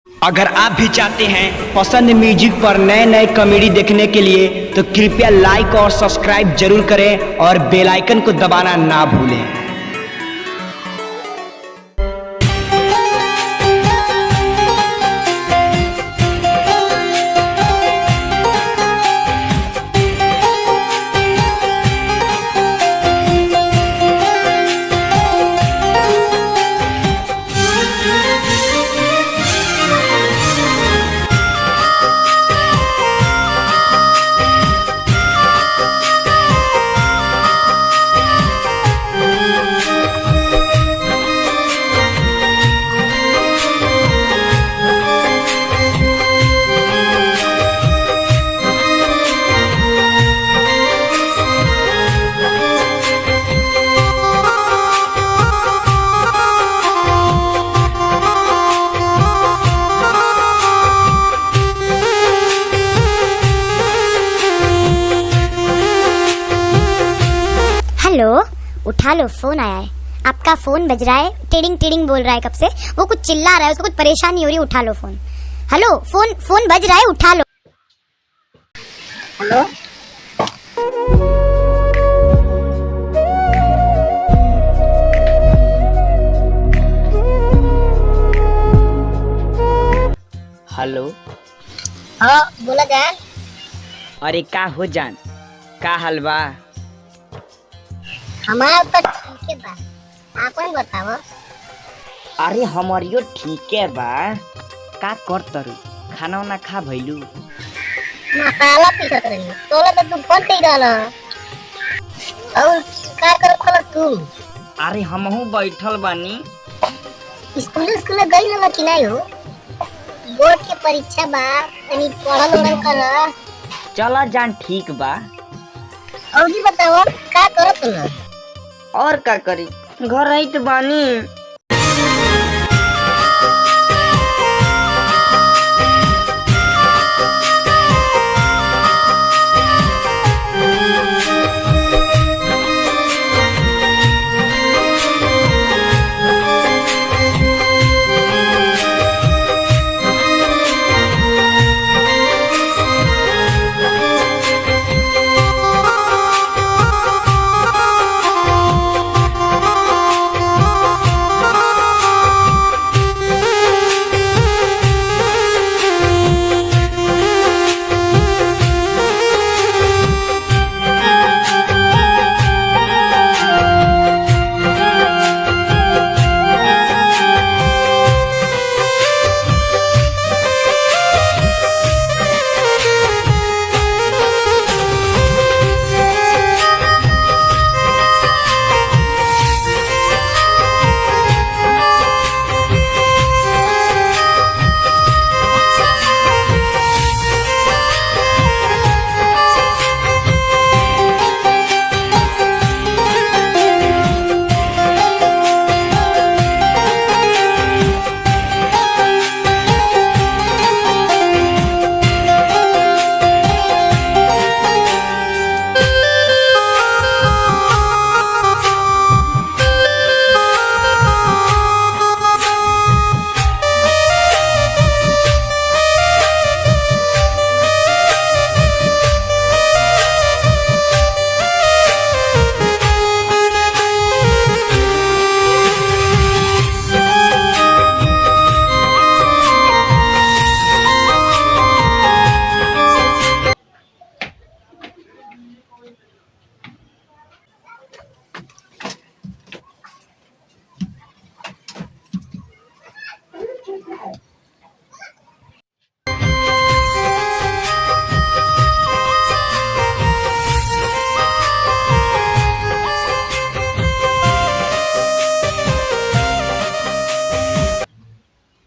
अगर आप भी चाहते हैं पसंद म्यूजिक पर नए नए कॉमेडी देखने के लिए तो कृपया लाइक और सब्सक्राइब जरूर करें और बेल आइकन को दबाना ना भूलें। हेलो, उठा लो, फोन आया है। आपका फोन बज रहा है, टिडिंग टिडिंग बोल रहा है कब से। वो कुछ चिल्ला रहा है, उसको कुछ परेशानी हो रही है। उठा लो फोन। हेलो, फोन बज रहा है, उठा लो। Hello, hello. हाँ बोला जान। अरे का हो जान, का हलवा? हमारा तो ठीक है बा, आपन बताओ। अरे हमारियो ठीक है बा। का कर तरु खाना वाना खा भइलू? मसाला पीसत रही तोला तो तुम फोन पे रहल। और का करत खल तू? अरे हमहू बैठल बानी। स्कूल गई ना कि नहीं हो? बोर्ड के परीक्षा बा, तनी पढ़ल कर। चला जान, ठीक बा। और भी बताओ का करत ना? और का करी, घर आई तो बानी।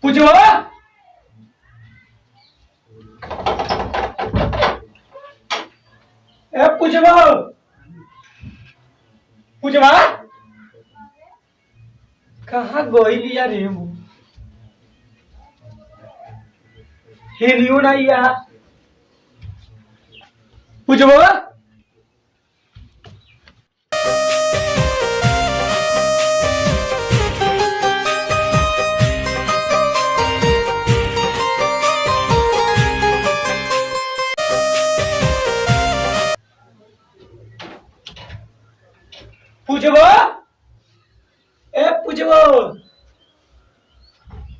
पूजवा, ए पूजवा, पूजवा कहाँ गई लिया रे? हेलियो ना या पूजवा।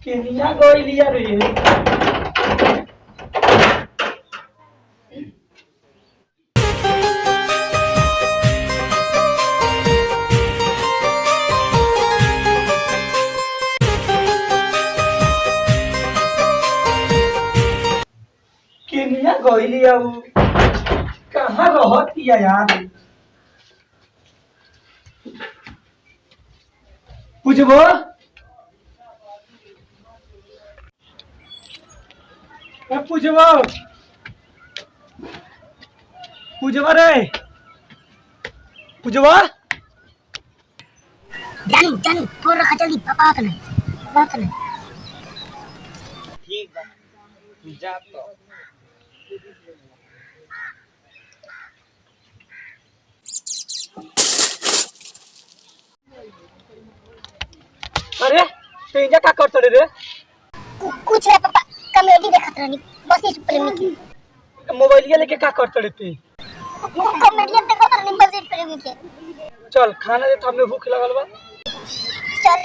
केनिया गइली यार रे। केनिया गइली अब कहाँ रहती है यार। पूछबो पूछबो पूछबो रे पूछबो। जानी जानी फोन रखा जल्दी बात नहीं बात नहीं। ठीक बा जा तो। अरे तेजा का करत रे। कुछ है पापा कॉमेडी देखत रहनी बस इस प्रेमी की मोबाइलिया लेके का करत रे तू। कॉमेडी देखत रहनी बस इस प्रेमी के। चल खाना दे तो हमें भूख लगल बा। चल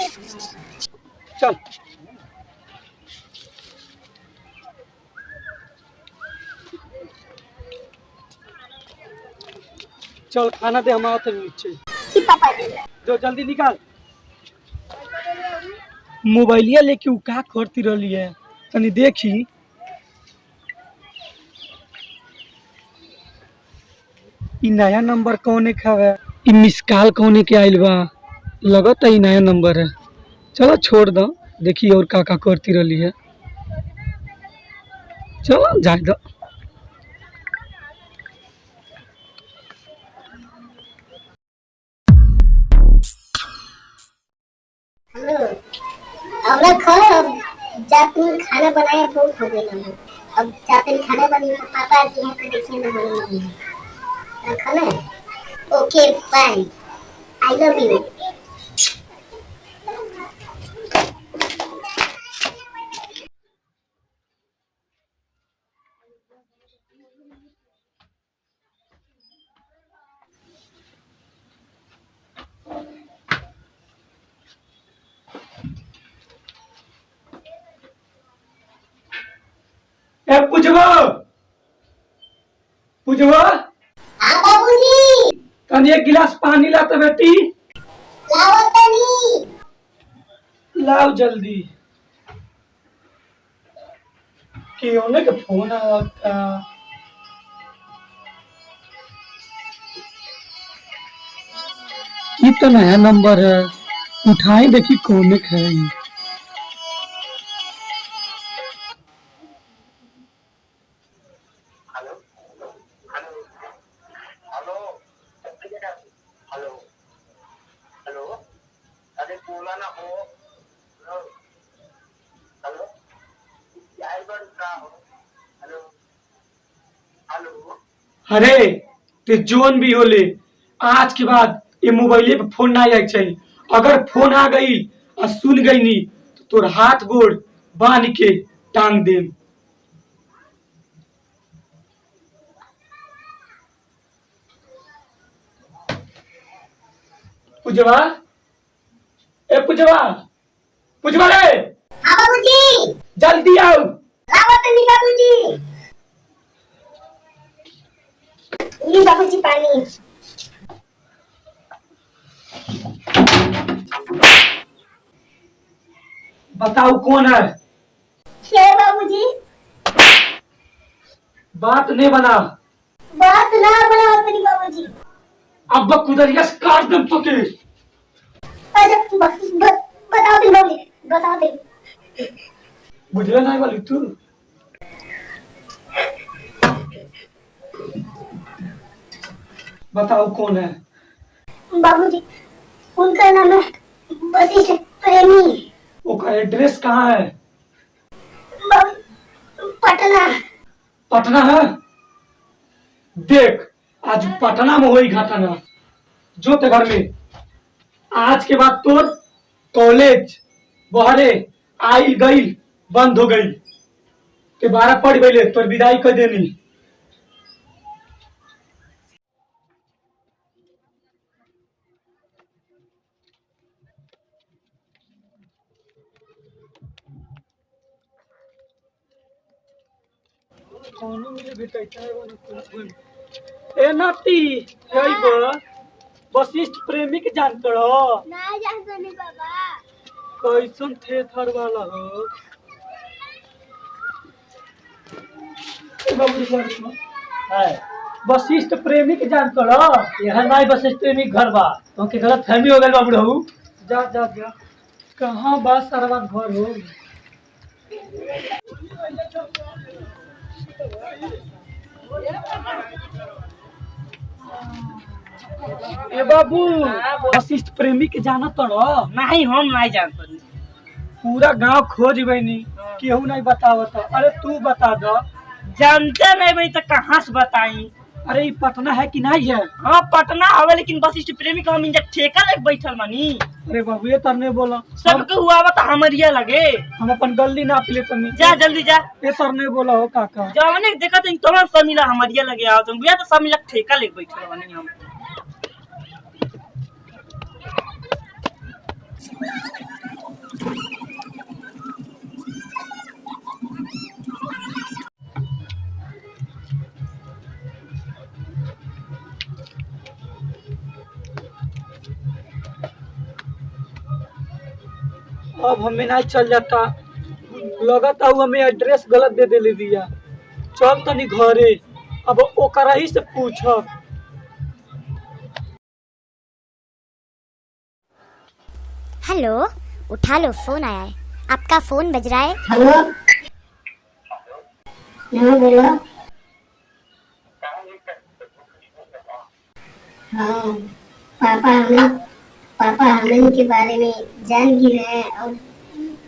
चल चल खाना दे हम आवत नीचे। की पापा जी जो जल्दी निकाल। मोबाइलिया लेके उ का करती रहली है तनी देखी। इ नया नंबर कौने का है। इ मिस कॉल कौने के आइल बा। लगता है इ नया नंबर है। चलो छोड़ दो देखी और का करती रहली है। चलो जाए दो। हमरा खाना जाते खाना बनाया बहुत हो गया हम अब जाते खाना बनी तो पापा जी हैं तो देखिए ना बनी खाना ओके बाय आई लव यू। ए पूछबो पूछबो। हाँ बाबूजी तनी एक गिलास पानी ला तो बेटी। लाओ तनी लाओ जल्दी। क्यों ने के फोन आता। ये तो नया नंबर है उठाई देखी कौन है। अरे ते जोन भी होले आज के बाद ये मोबाइले पे फोन ना आए चाहिए। अगर फोन आ गई और सुन गई नी तो तोर हाथ गोड़ बांध के टांग दे। पूजवा ए पूजवा पूजवा रे हाँ बाबूजी जल्दी आओ। लाओ तनी बाबूजी ये बाबूजी पानी बताओ कौन है। शेर बाबूजी बात नहीं बना। बात ना बनाओ तनी बाबूजी। अब कुदरिया से काट दम तो के। अच्छा बताओ तनी बाबूजी बताओ तनी। बुझले नहीं वाली तू। बताओ कौन है। बाबूजी उनका नाम है वशिष्ठ प्रेमी। उसका एड्रेस कहाँ है। पटना पटना है। देख आज पटना में हुई घटना जो ते घर में आज के बाद तोर कॉलेज बहरे आई गई बंद हो गई। ते 12 पढ़ गई तोर विदाई कर देनी। कोनो मिले बेटा ए नाती हेई बा वशिष्ठ प्रेमी के जान करो ना जानते नहीं बाबा। कैसन थे थर वाला हो ए बाबू को है वशिष्ठ प्रेमी के जान करो यहाँ नहीं वशिष्ठ प्रेमी घर बा तो के गलत फहमी हो गई बाबू रहू। जा जा जा कहाँ बात सारा घर हो ए बाबू वशिष्ठ प्रेमी के जाना तोड़ो नहीं हम नहीं जानते पूरा गांव खोज बनी केहू नहीं बतावत। अरे तू बता दो। जानते नहीं भाई तो कहाँ से बताई। अरे ये पटना है कि नहीं है? हाँ पटना हवे लेकिन वशिष्ठ प्रेमी का हम इंजा ठेका लेके बैठल मानी। अरे बाबू ये तरने बोला सबके हुआ तो हमारिया लगे हम अपन गलती ना पिले तनी जा जल्दी जा। ये तरने बोला हो काका जवने देखा तो तोरा सब मिला हमारिया लगे आओ तुम बुआ तो सब मिला ठेका लेके बैठल मानी हम। अब हमें नहीं चल जाता लगता हुआ हमें एड्रेस गलत दे दे दिया। चल तनी घरे अब ओकरा ही से पूछब। हेलो उठा लो फोन आया है आपका फोन बज रहा है। हेलो हाँ बोलो। हाँ पापा हमें के बारे में जान गए हैं और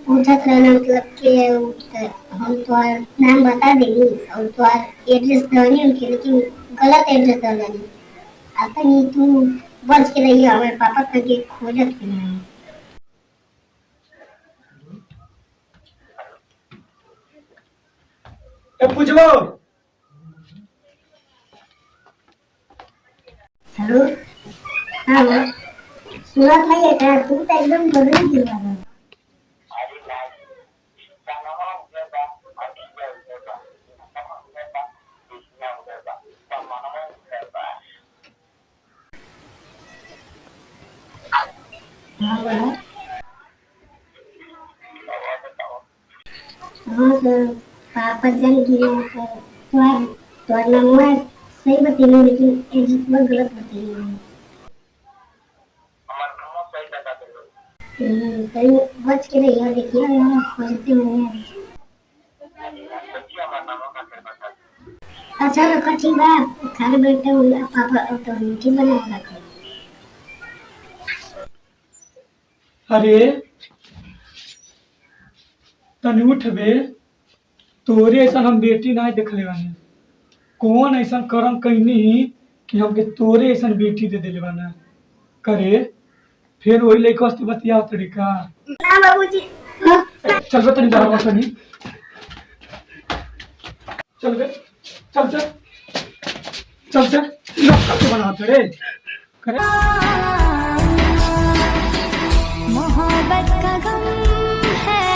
पूछत रहना मतलब कि हम तुम्हारा नाम बता देंगे और तुम्हारा एड्रेस दनी उनके लेकिन गलत एड्रेस दनी अपनी तू बच के रही हमारे पापा करके खोजत के नहीं। पूछो हेलो हाँ सुना था ये क्या तू तो एकदम बदल गया है। हाँ सर पापा जान गिरे तुम्हारा नंबर सही बताइए लेकिन एड्रेस में गलत बताइए। कहीं बच के नहीं है देखिए यहाँ खोजते नहीं है। अच्छा रखो ठीक है खाने बैठे हुए पापा तो मीठी बना रखे। अरे तनी उठ बे तोरे ऐसा हम बेटी नहीं देखले बानी। कौन ऐसा करम कहनी कि हमके तोरे ऐसा बेटी दे दिले बाना करे फिर वही लड़का से बतिया तरीका। हाँ बाबूजी चल बे तनी बाहर तनी चल बे चल चल चल चल लड़का के बना रे करे। मोहब्बत का गम है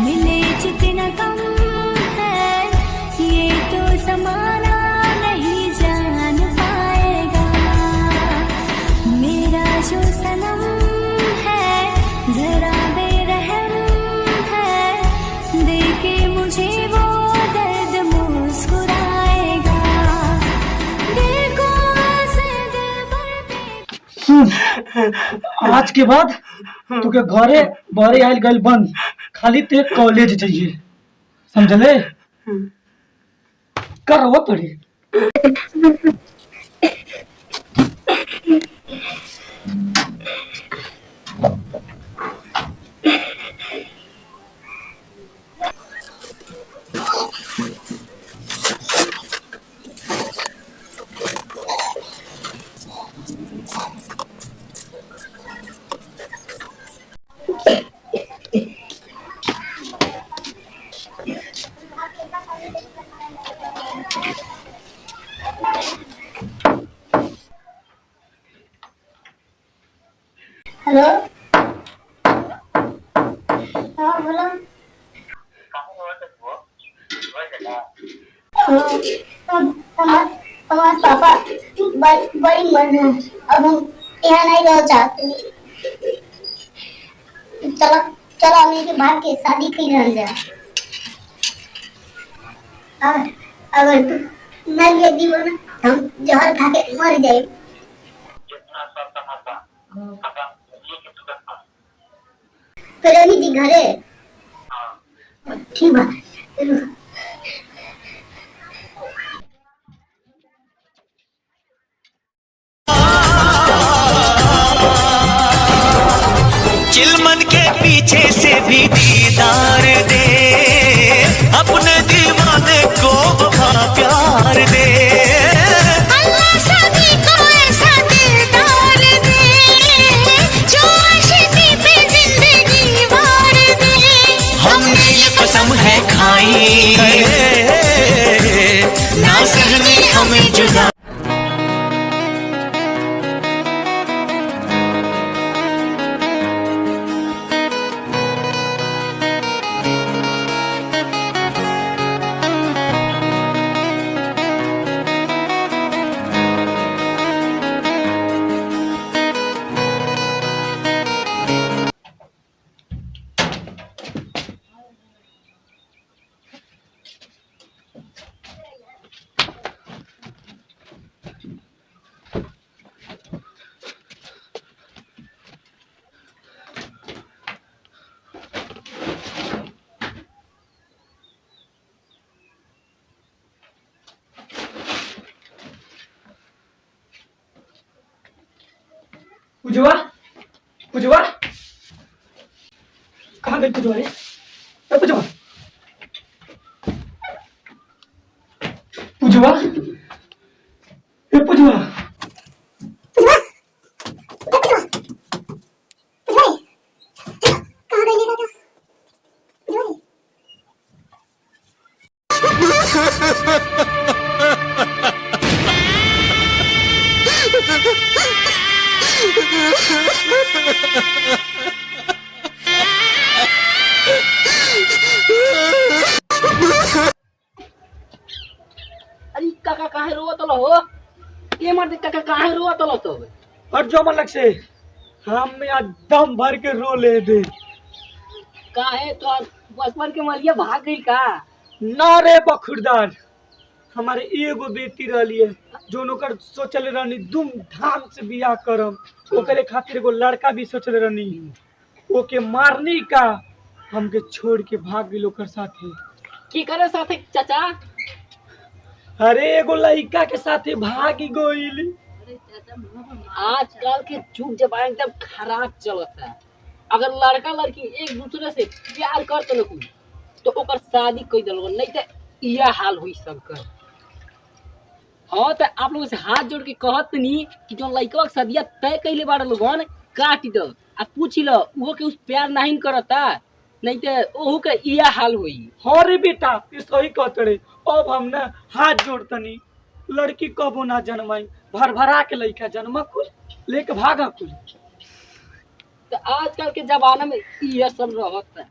मिले जितना कम है ये तो समाना नहीं जान पाएगा मेरा जो सनम है जरा बेरहम है देखे मुझे वो दर्द मुस्कुराएगा दिल को से दिल भर सुन आज के बाद तू के घरे बहरे आयल गल बंद खाली ते कॉलेज जाइए समझले कर वो तोड़ी। हेलो हाँ बोलो। हमारे पापा बड़ी मर रहे हैं। अब हम यहाँ नहीं रह चाहते। चलो चलो हम के भाग के शादी कर रह जाए। अगर तू नहीं ये दीवो ना हम जहर खा के मर जाए। प्रेमी जी घरे ठीक बा। चिलमन के पीछे से भी दीदार दे, अपने दीवाने को वफा प्यार दे। अल्लाह सभी को ऐसा दिलदार दे, जो आशिकी पे जिंदगी वार दे। हमने ये कसम है खाई, ना सहने हमें जुदा। पूजवा पूजवा कहाँ गई पूजवा रे? पूजवा पूजवा पूजवा अरे काका काहे रोवत हो? ये मर्द काका काहे रोवत हो तो? और जो मन लग से हम आज दम भर के रो ले दे। काहे तो बचपन के मलिया भाग गई का? ना रे बखुरदार, हमारे एगो बेटी रहली है जो ओकर सोचल रहनी धूमधाम से बियाह करम, ओकरे खातिर एगो लड़का भी सोचल रहनी, ओके मारनी का हमके छोड़ के भाग गई ओकर साथे। की करे साथे चाचा? अरे एगो लड़का के साथे भाग गई। आजकल के युग जमाना एकदम खराब चलता है। अगर लड़का लड़की एक दूसरे से प्यार करते न कोई तो ओकर शादी कर दल, नहीं तो यह हाल हुई सबकर। हाँ तो आप लोगों से हाथ जोड़ के कहत नहीं कि जो लड़का के शादिया तय कैले बाड़ लोगन काट दो आ पूछ लो वो के उस प्यार नहीं करता, नहीं तो ओहू का यह हाल हुई। हाँ रे बेटा ये सही कहते रे। अब हम ना हाथ जोड़तनी, लड़की कबो ना जन्माई, भर भरा के लड़का जन्मा कुल लेके भागा कुल। तो आजकल के जमाना में यह सब रहता है।